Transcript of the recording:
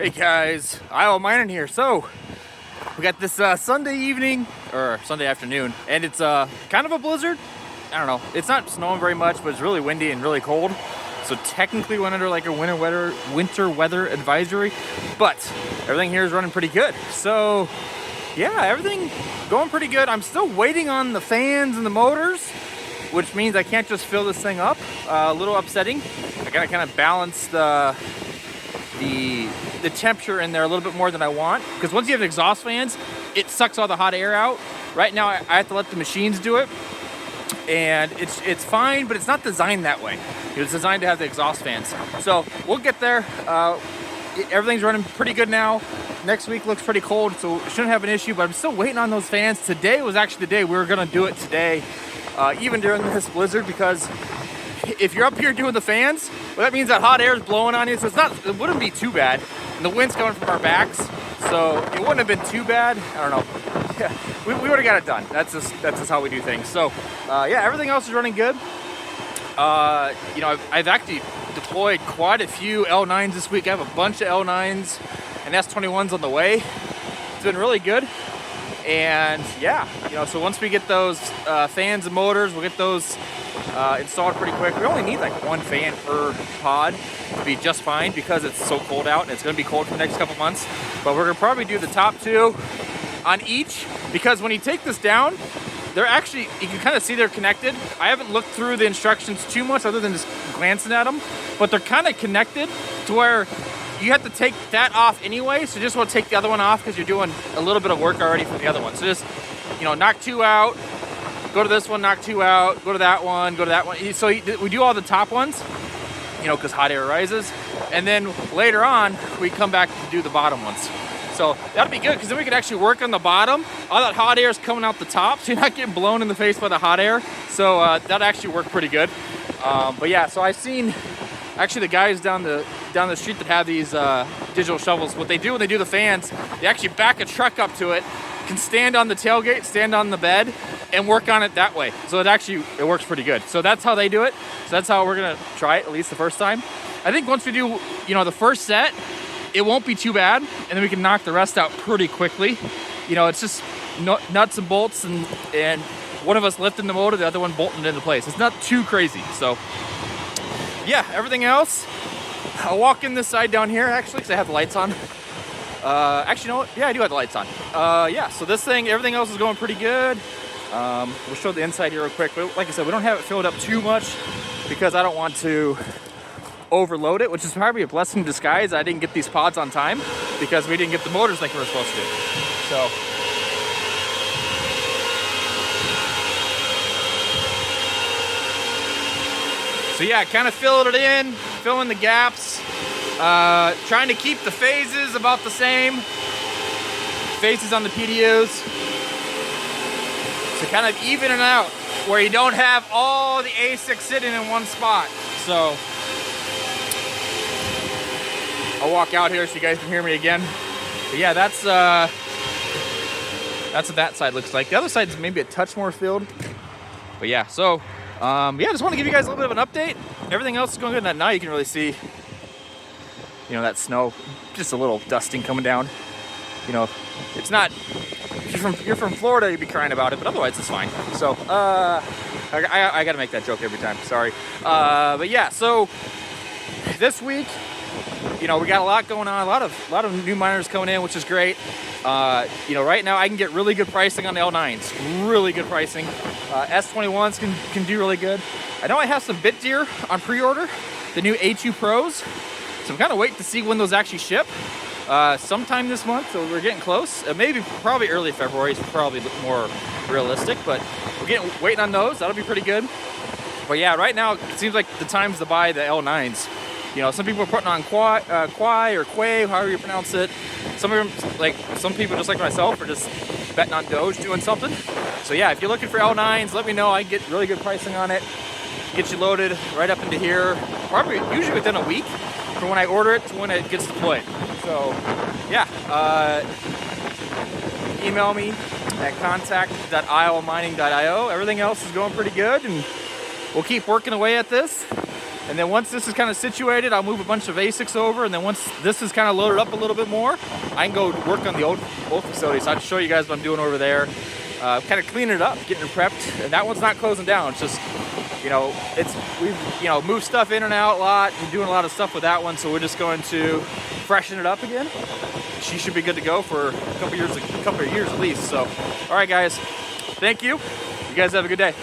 Hey guys, Iowa Mining here. So we got this Sunday evening or Sunday afternoon, and it's kind of a blizzard. I don't know. It's not snowing very much, but it's really windy and really cold. So technically went under like a winter weather advisory, but everything here is running pretty good. So yeah, everything going pretty good. I'm still waiting on the fans and the motors, which means I can't just fill this thing up. A little upsetting. I gotta kind of balance the temperature in there a little bit more than I want, because once you have exhaust fans, it sucks all the hot air out. Right now I have to let the machines do it, and it's fine, but it's not designed that way. It was designed to have the exhaust fans. So we'll get there. Everything's running pretty good now. Next week looks pretty cold, so shouldn't have an issue, but I'm still waiting on those fans. Today was actually the day we were gonna do it today, even during this blizzard, because if you're up here doing the fans, well, that means that hot air is blowing on you, so it wouldn't be too bad. And the wind's coming from our backs, so it wouldn't have been too bad. I don't know. Yeah, we would have got it done. That's just how we do things. So yeah, everything else is running good. You know, I've actually deployed quite a few L9s this week. I have a bunch of L9s and S21s on the way. It's been really good. And yeah, you know, so once we get those fans and motors, we'll get those installed pretty quick. We only need like one fan per pod to be just fine, because it's so cold out and it's going to be cold for the next couple months. But we're going to probably do the top two on each, because when you take this down, they're actually, you can kind of see they're connected. I haven't looked through the instructions too much other than just glancing at them, but they're kind of connected to where you have to take that off anyway. So just want to take the other one off because you're doing a little bit of work already for the other one. So just, you know, knock two out, go to this one, knock two out, go to that one, go to that one. So we do all the top ones, you know, because hot air rises. And then later on, we come back to do the bottom ones. So that'll be good, because then we can actually work on the bottom. All that hot air is coming out the top, so you're not getting blown in the face by the hot air. So that'll actually work pretty good. But yeah, so I've seen actually the guys down the street that have these digital shovels. What they do when they do the fans, they actually back a truck up to it, can stand on the tailgate, stand on the bed, and work on it that way. So it works pretty good. So that's how they do it. So that's how we're gonna try it, at least the first time. I think once we do, you know, the first set, it won't be too bad, and then we can knock the rest out pretty quickly. You know, it's just nuts and bolts, and one of us lifting the motor, the other one bolting it into place. It's not too crazy. So yeah, everything else, I'll walk in this side down here actually, because I have the lights on. Actually, you know what? Yeah, I do have the lights on. Yeah, so this thing, everything else is going pretty good. We'll show the inside here real quick, but like I said, we don't have it filled up too much because I don't want to overload it, which is probably a blessing in disguise. I didn't get these pods on time because we didn't get the motors like we were supposed to. So yeah, kind of filling it in, filling the gaps, trying to keep the phases about the same, phases on the PDUs. So kind of even it out where you don't have all the ASICs sitting in one spot. So I'll walk out here so you guys can hear me again. But yeah, that's what that side looks like. The other side's maybe a touch more filled. But yeah, so yeah, just want to give you guys a little bit of an update. Everything else is going good. Now you can really see, you know, that snow, just a little dusting coming down. You know, it's not, if you're from Florida, you'd be crying about it, but otherwise it's fine. So I gotta make that joke every time, sorry. But yeah, so this week, you know, we got a lot going on, a lot of new miners coming in, which is great. You know, right now I can get really good pricing on the L9s, really good pricing. S21s can do really good. I know I have some BitDeer on pre-order, the new A2 Pros. So I'm kind of waiting to see when those actually ship. Sometime this month, so we're getting close. Probably early February is probably more realistic, but we're waiting on those. That'll be pretty good. But yeah, right now it seems like the time's to buy the L9s. You know, some people are putting on Quai or Quay, however you pronounce it. Some of them, like some people just like myself, are just betting on Doge doing something. So yeah, if you're looking for L9s, let me know. I can get really good pricing on it. Get you loaded right up into here, probably usually within a week from when I order it to when it gets deployed. So yeah, email me at contact.iowamining.io. Everything else is going pretty good, and we'll keep working away at this. And then once this is kind of situated, I'll move a bunch of ASICs over. And then once this is kind of loaded up a little bit more, I can go work on the old facility. So I'll show you guys what I'm doing over there. Kind of cleaning it up, getting it prepped. And that one's not closing down. It's just, you know, we've moved stuff in and out a lot and doing a lot of stuff with that one. So we're just going to freshen it up again. She should be good to go for a couple of years at least. So, all right, guys, thank you. You guys have a good day.